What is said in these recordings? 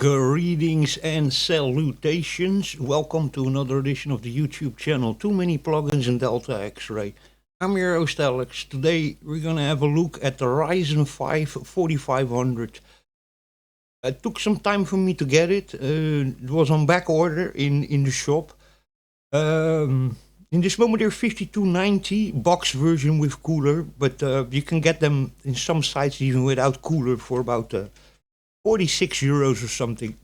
Greetings and salutations. Welcome to another edition of the YouTube channel. Too many plugins in Delta X-Ray. I'm your host Alex. Today we're gonna have a look at the Ryzen 5 4500. It took some time for me to get it. It was on back order in the shop. In this moment they're 5290 box version with cooler, but you can get them in some sites even without cooler for about 46 euros or something.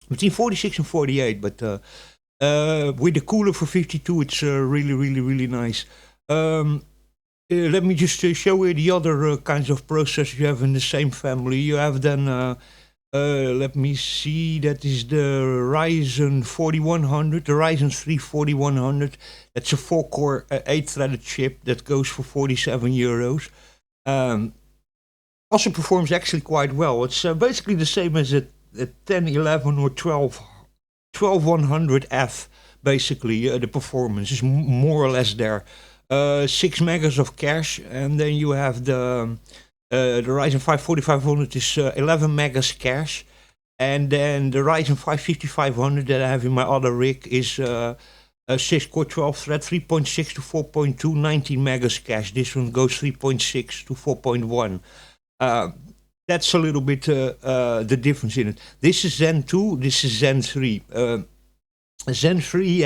Between 46 and 48, but with the cooler for 52, it's really nice. Let me just show you the other kinds of processors you have in the same family. You have then, let me see, that is the Ryzen 4100, the Ryzen 3 4100. That's a 4-core, 8-threaded chip that goes for 47 euros. Also performs actually quite well. It's basically the same as a 1011 or 12100F. Basically, the performance is more or less there. 6 megas of cache, and then you have the Ryzen 5 4500 is 11 megas cache, and then the Ryzen 5 5500 that I have in my other rig is a 6-core 12-thread 3.6 to 4.2, 19 megas cache. This one goes 3.6 to 4.1. That's a little bit the difference in it. This is Zen 2, this is Zen 3. Zen 3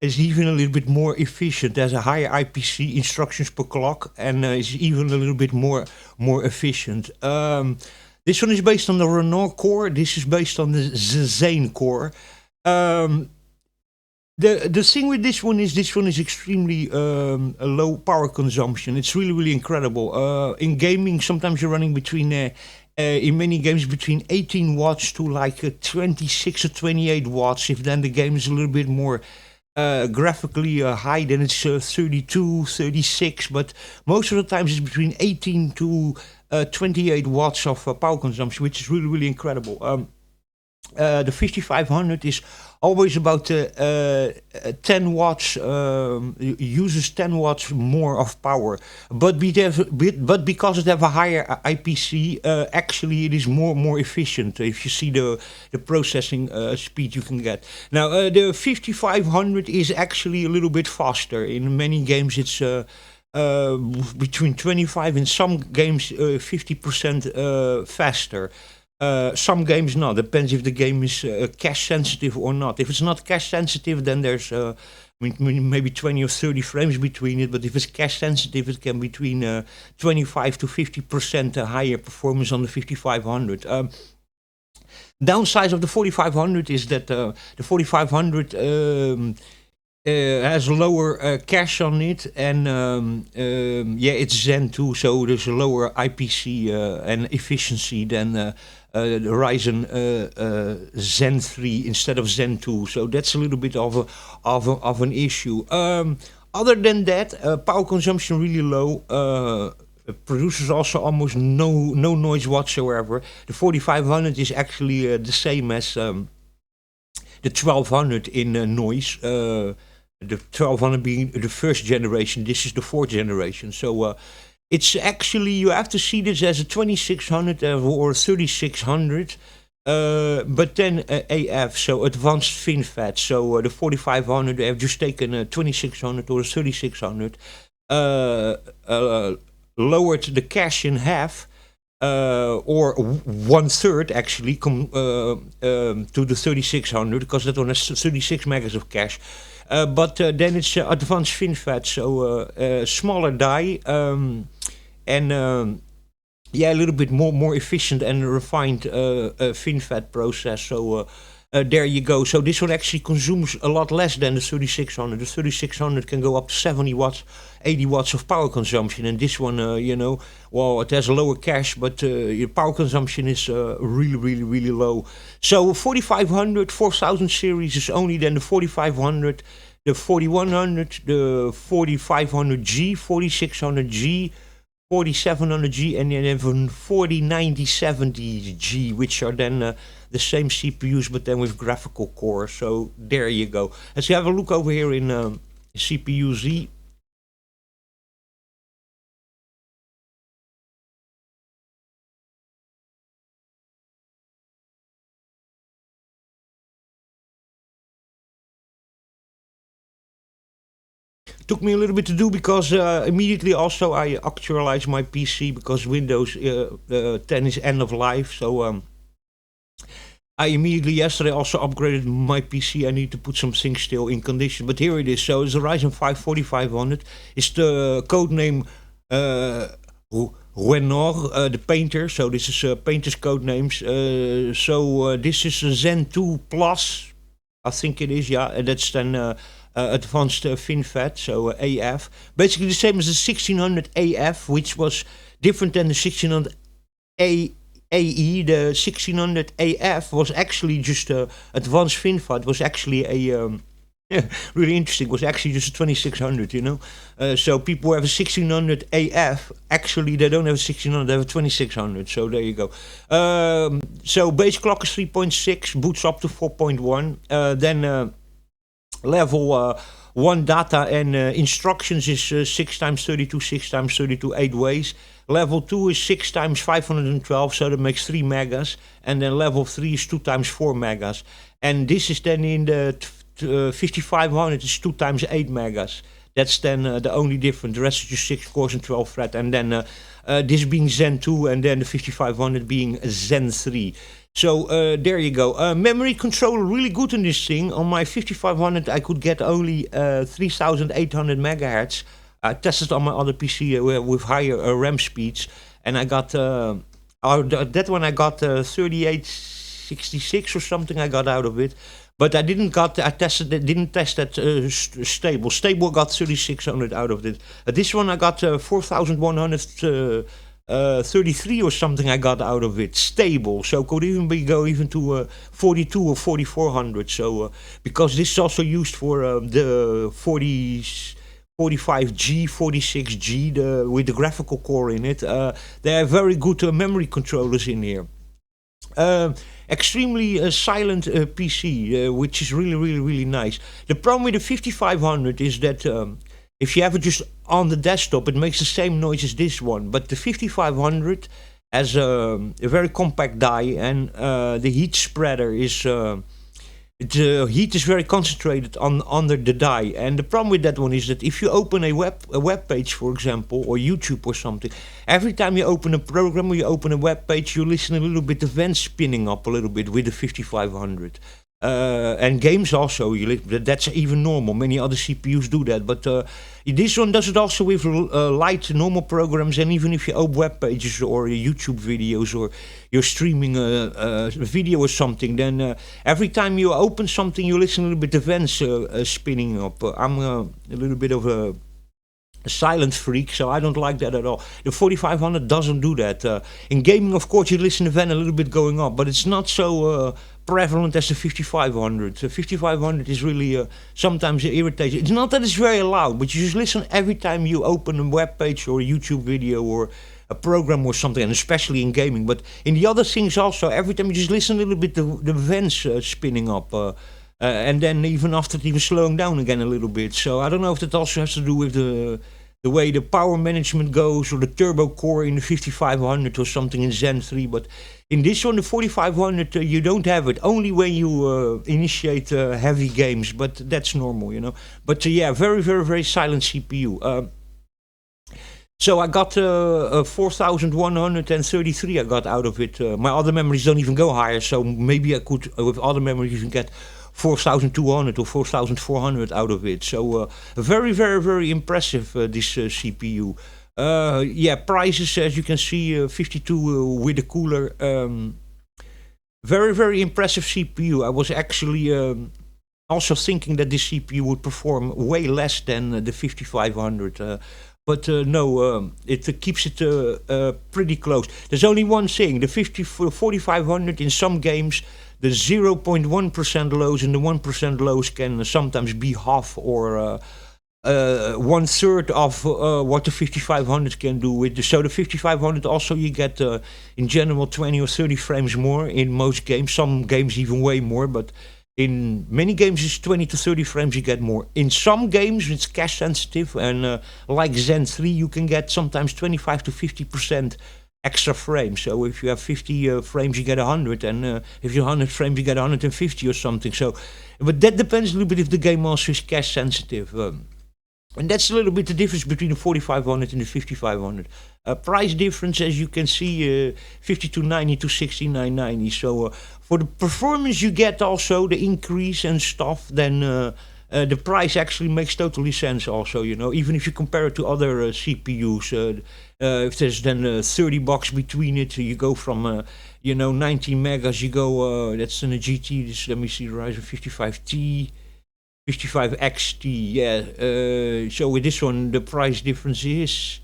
is even a little bit more efficient, has a higher IPC, instructions per clock, and is even a little bit more efficient. This one is based on the Renault core, this is based on the Zane core. The thing with this one is extremely a low power consumption. It's really incredible. In gaming, sometimes you're running between in many games between 18 watts to like 26 or 28 watts. If then the game is a little bit more graphically high, then it's 32, 36. But most of the times it's between 18 to 28 watts of power consumption, which is really incredible. The 5500 is always about 10 watts, uses 10 watts more of power. But because it have a higher IPC, actually it is more efficient if you see the processing speed you can get. Now, the 5500 is actually a little bit faster. In many games it's between 25, in some games 50% faster. Some games not. Depends if the game is cache sensitive or not. If it's not cache sensitive, then there's maybe 20 or 30 frames between it. But if it's cache sensitive, it can be between 25 to 50% higher performance on the 5500. Downside of the 4500 is that the 4500 has a lower cache on it, and yeah, it's Zen 2, so there's a lower IPC and efficiency than the Ryzen Zen 3 instead of Zen 2. So that's a little bit of an issue. Other than that, power consumption really low. Produces also almost no noise whatsoever. The 4500 is actually the same as the 1200 in noise. The 1200 being the first generation, this is the fourth generation. So it's actually, you have to see this as a 2600 or 3600, but then AF, so advanced FinFET. So the 4500, they have just taken a 2600 or a 3600, lowered the cache in half, or 1/3 actually, to the 3600, because that one has 36 megas of cache. But then it's advanced FinFET, so smaller die, and yeah, a little bit more efficient and refined FinFET process. So there you go. So this one actually consumes a lot less than the 3600. The 3600 can go up to 70 watts, 80 watts of power consumption, and this one, you know, well, it has a lower cache, but your power consumption is really low. So 4500, 4000 series is only then the 4500, the 4100, the 4500G, 4600G, 4700G, and then even 409070G, which are then the same CPUs, but then with graphical core. So there you go. Let's have a look over here in CPU Z. took me a little bit to do because immediately also I actualized my PC because Windows 10 is end of life. So I immediately yesterday also upgraded my PC. I need to put some things still in condition, but here it is. So it's a Ryzen 5 4500. It's the code name Renor, the painter. So this is painter's code names. This is a Zen 2 Plus, I think it is. Yeah, and that's then advanced FinFET, so AF. Basically the same as the 1600 AF, which was different than the 1600 AE. The 1600 AF was actually just advanced FinFET. It was actually a really interesting. It was actually just a 2600, you know. So people who have a 1600 AF, actually they don't have a 1600, they have a 2600. So there you go. So base clock is 3.6, boots up to 4.1. Then level 1 data and instructions is 6 times 32, 6 times 32, 8 ways. Level 2 is 6 times 512, so that makes 3 megas. And then level 3 is 2 times 4 megas. And this is then in the 5500 is 2 times 8 megas. That's then the only difference. The rest is just 6 cores and 12 thread. And then this being Zen 2 and then the 5500 being Zen 3. So there you go. Memory controller really good in this thing. On my 5500 I could get only 3800 megahertz. I tested on my other PC with higher RAM speeds, and I got that one I got 3866 or something I got out of it. But I didn't test that stable. Stable got 3600 out of it. This one I got 4133 or something I got out of it. Stable, so could even go even to 42 or 4400. So because this is also used for the 45G, 46G, with the graphical core in it. They are very good memory controllers in here. Extremely silent PC, which is really, really, really nice. The problem with the 5500 is that if you have it just on the desktop, it makes the same noise as this one. But the 5500 has a very compact die, and the heat spreader is... the heat is very concentrated under the die, and the problem with that one is that if you open a web page, for example, or YouTube or something, every time you open a program or you open a web page, you listen a little bit, the vents spinning up a little bit with the 5500. And games also, that's even normal. Many other CPUs do that, but this one does it also with light normal programs. And even if you open web pages or YouTube videos or you're streaming a video or something, then every time you open something, you listen a little bit the vents spinning up. I'm a little bit of a silent freak, so I don't like that at all. The 4500 doesn't do that. In gaming, of course, you listen to the vent a little bit going up, but it's not so prevalent as the 5500. The 5500 is really sometimes irritating. It's not that it's very loud, but you just listen every time you open a web page or a YouTube video or a program or something, and especially in gaming. But in the other things also, every time you just listen a little bit, the vents spinning up. And then even after it even slowing down again a little bit. So I don't know if that also has to do with the way the power management goes, or the turbo core in the 5500 or something in Zen 3. But in this one, the 4500, you don't have it. Only when you initiate heavy games, but that's normal, you know. But yeah, very, very, very silent CPU. So I got 4133 I got out of it. My other memories don't even go higher, so maybe I could, with other memories, even get 4200 or 4400 out of it. So very, very, very impressive, this CPU. Yeah, prices, as you can see, 52 with the cooler. Very, very impressive CPU. I was actually also thinking that this CPU would perform way less than the 5500. But no, it keeps it pretty close. There's only one thing: the 4500 in some games, the 0.1% lows and the 1% lows can sometimes be half or 1/3 of what the 5500 can do with the. So the 5500 also you get in general 20 or 30 frames more in most games. Some games even way more, but in many games it's 20 to 30 frames you get more. In some games it's cache sensitive, and like Zen 3 you can get sometimes 25 to 50% extra frames. So if you have 50 frames you get 100, and if you have 100 frames you get 150 or something. So, but that depends a little bit if the game also is cache sensitive. And that's a little bit the difference between the 4500 and the 5500. Price difference, as you can see, 5290 to 6990. So for the performance you get also the increase and stuff, then the price actually makes totally sense also, you know, even if you compare it to other CPUs. If there's then $30 between it, you go from, 19 megas, you go, that's in a GT, this, let me see, Ryzen 55T. 55XT, yeah. So with this one, the price difference is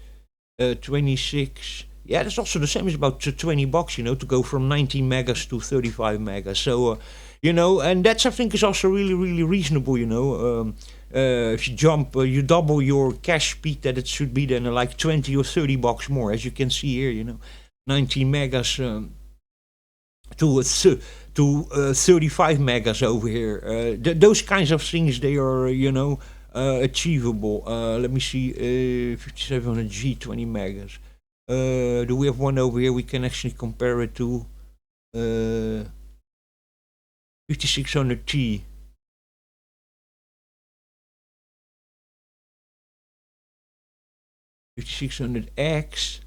26. Yeah, that's also the same. It's about $20, you know, to go from 19 megas to 35 megas. So, and that's, I think, is also really, really reasonable, you know. If you jump, you double your cache speed, that it should be then like 20 or $30 more, as you can see here, you know. 19 megas to 35 megas over here. Those kinds of things, they are, achievable. Let me see, 5700G, 20 megas. Do we have one over here we can actually compare it to? 5600T. 5600X.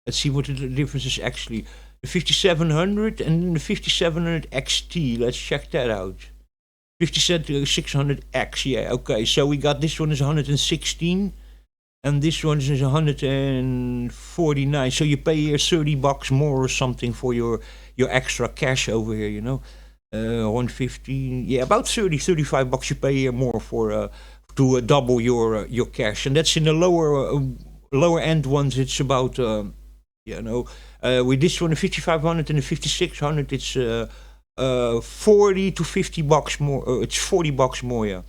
Let's see what the difference is actually. The 5700 and the 5700 XT. Let's check that out. 5600X. Yeah, okay. So we got this one is 116, and this one is 149. So you pay here $30 more or something for your extra cash over here. You know, 115. Yeah, about $35 you pay here more for to double your cash, and that's in the lower end ones. It's about with this one, the 5500 and the 5600, it's 40 to $50 more. It's $40 more, yeah,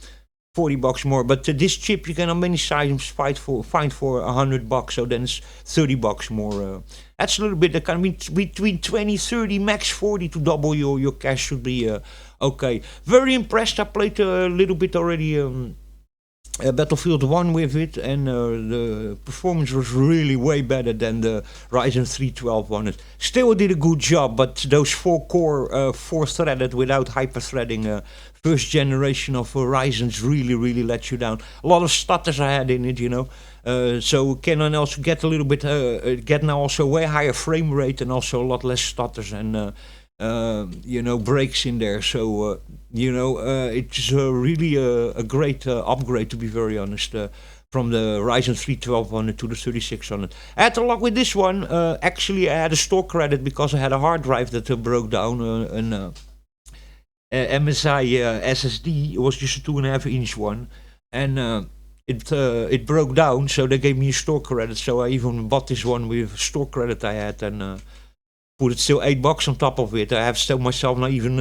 $40 more. But this chip you can on many sites find for $100, so then it's $30 more. That's a little bit. Kind of between 20, 30, max 40 to double your cash should be okay. Very impressed. I played a little bit already. Battlefield 1 with it, and the performance was really way better than the Ryzen 3 1200. Still did a good job, but those 4-core, 4-threaded without hyper-threading first generation of Ryzen's really let you down. A lot of stutters I had in it, you know. So can I also get a little bit, get now also way higher frame rate and also a lot less stutters and breaks in there. So it's really a great upgrade, to be very honest, from the Ryzen 3 1200 to the 3600. I had to luck with this one. Actually, I had a store credit because I had a hard drive that broke down. An MSI SSD. It was just a 2.5-inch one, and it broke down. So they gave me a store credit. So I even bought this one with store credit I had, and put it still $8 on top of it. I have still myself not even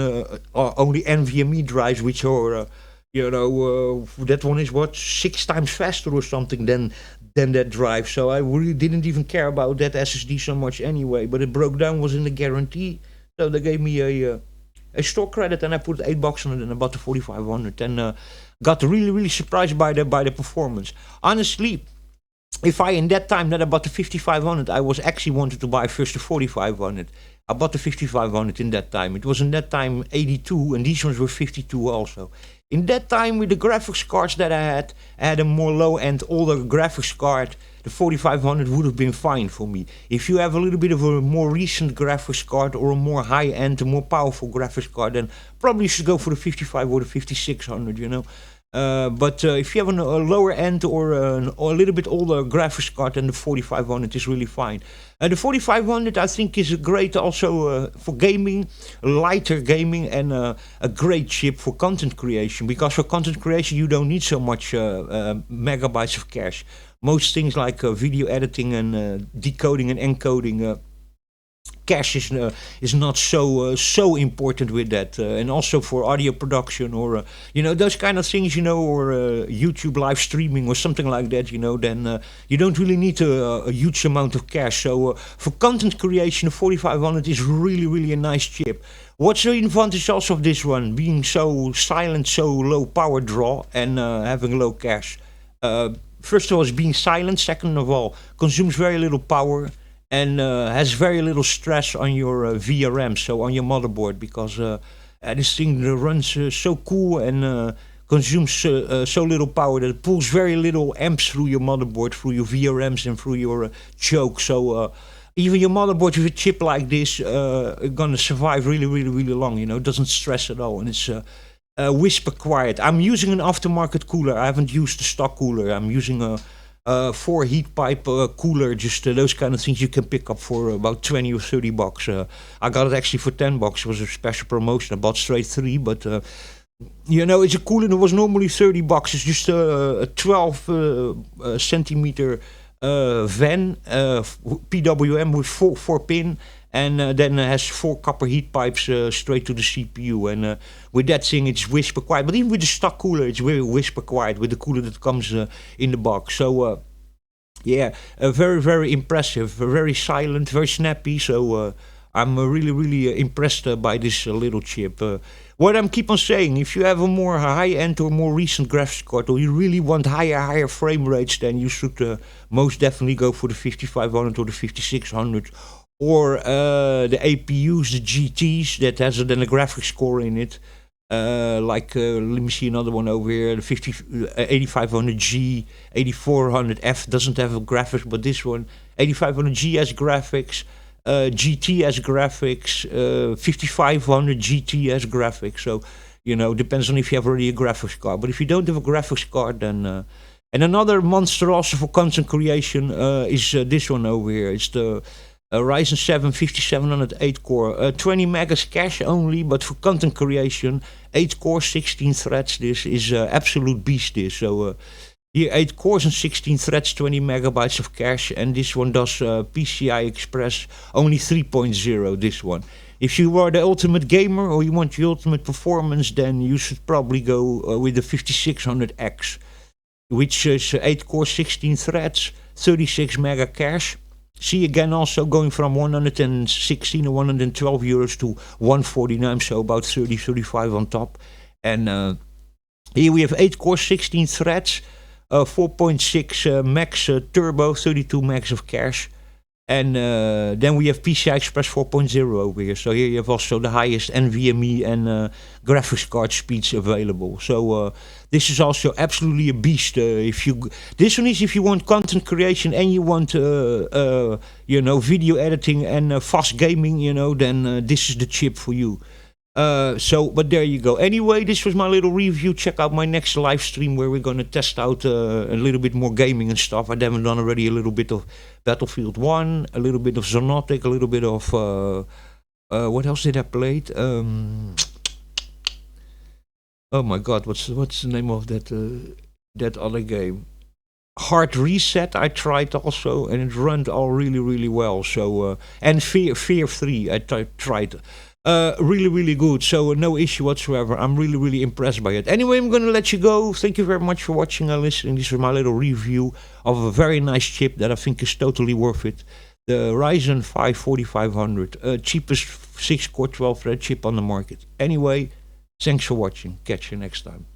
only NVMe drives, which are that one is 6 times faster or something than that drive. So I really didn't even care about that SSD so much anyway. But it broke down, was in the guarantee, so they gave me a store credit, and I put $8 on it, and I bought the 4500, and got really surprised by the performance. Honestly, if I in that time that I bought the 5500, I was actually wanted to buy first the 4500. I bought the 5500 in that time. It was in that time 82, and these ones were 52 also. In that time, with the graphics cards that I had a more low-end, older graphics card. The 4500 would have been fine for me. If you have a little bit of a more recent graphics card or a more high-end, a more powerful graphics card, then probably you should go for the 55 or the 5600, you know. But if you have a lower end or a little bit older graphics card, then the 4500 is really fine. The 4500 I think is a great also for gaming, lighter gaming, and a great chip for content creation. Because for content creation you don't need so much megabytes of cache. Most things like video editing and decoding and encoding, cache is not so important with that, and also for audio production or those kind of things, or YouTube live streaming or something like that, then you don't really need a huge amount of cache. So for content creation, the 4500 is really a nice chip. What's the advantage also of this one, being so silent, so low power draw, and having low cache? First of all, it's being silent. Second of all, consumes very little power, and has very little stress on your VRM, so on your motherboard, because this thing runs so cool and consumes so little power that it pulls very little amps through your motherboard, through your VRMs and through your choke. So even your motherboard with a chip like this gonna survive really, really, really long. It doesn't stress at all, and it's whisper quiet. I'm using an aftermarket cooler. I haven't used the stock cooler. I'm using a 4 heat pipe cooler, just those kind of things you can pick up for about 20 or 30 bucks. I got it actually for 10 bucks. It was a special promotion. I bought straight 3, but it's a cooler that was normally 30 bucks. It's just a 12 centimeter van, PWM with 4 pin, and then it has 4 copper heat pipes straight to the CPU. And with that thing, it's whisper quiet. But even with the stock cooler, it's very whisper quiet with the cooler that comes in the box. So very, very impressive, very silent, very snappy. So I'm really, really impressed by this little chip. What I keep on saying, if you have a more high-end or more recent graphics card, or you really want higher frame rates, then you should most definitely go for the 5500 or the 5600, or the APUs, the GTs, that has then a graphics core in it. Let me see another one over here, the 8500G, 8400F doesn't have a graphics, but this one, 8500G has graphics. GT has graphics, 5500 GT has graphics. So, depends on if you have already a graphics card. But if you don't have a graphics card, then... and another monster also for content creation is this one over here. It's the Ryzen 7 5700 8-core. 20 megas cache only, but for content creation, 8-core, 16 threads. This is absolute beast, this. So... here, 8 cores and 16 threads, 20 megabytes of cache, and this one does PCI Express only 3.0, this one. If you are the ultimate gamer or you want the ultimate performance, then you should probably go with the 5600X, which is 8 cores, 16 threads, 36 mega cache. See, again, also going from 116 or 112 euros to 149, so about 30, 35 on top. And here we have 8 cores, 16 threads, 4.6 max turbo, 32 megs of cache, and then we have PCI Express 4.0 over here. So here you have also the highest NVMe and graphics card speeds available. So this is also absolutely a beast. This one is if you want content creation and you want video editing and fast gaming, then this is the chip for you. But there you go. Anyway, this was my little review. Check out my next live stream where we're going to test out a little bit more gaming and stuff. I haven't done already a little bit of Battlefield 1, a little bit of Zonotic, a little bit of... what else did I play? Oh my god, what's the name of that other game? Hard Reset I tried also, and it ran all really, really well. So and Fear 3 I tried. Really, really good. So no issue whatsoever. I'm really, really impressed by it. Anyway, I'm going to let you go. Thank you very much for watching and listening. This was my little review of a very nice chip that I think is totally worth it. The Ryzen 5 4500. Cheapest 6-core 12-thread chip on the market. Anyway, thanks for watching. Catch you next time.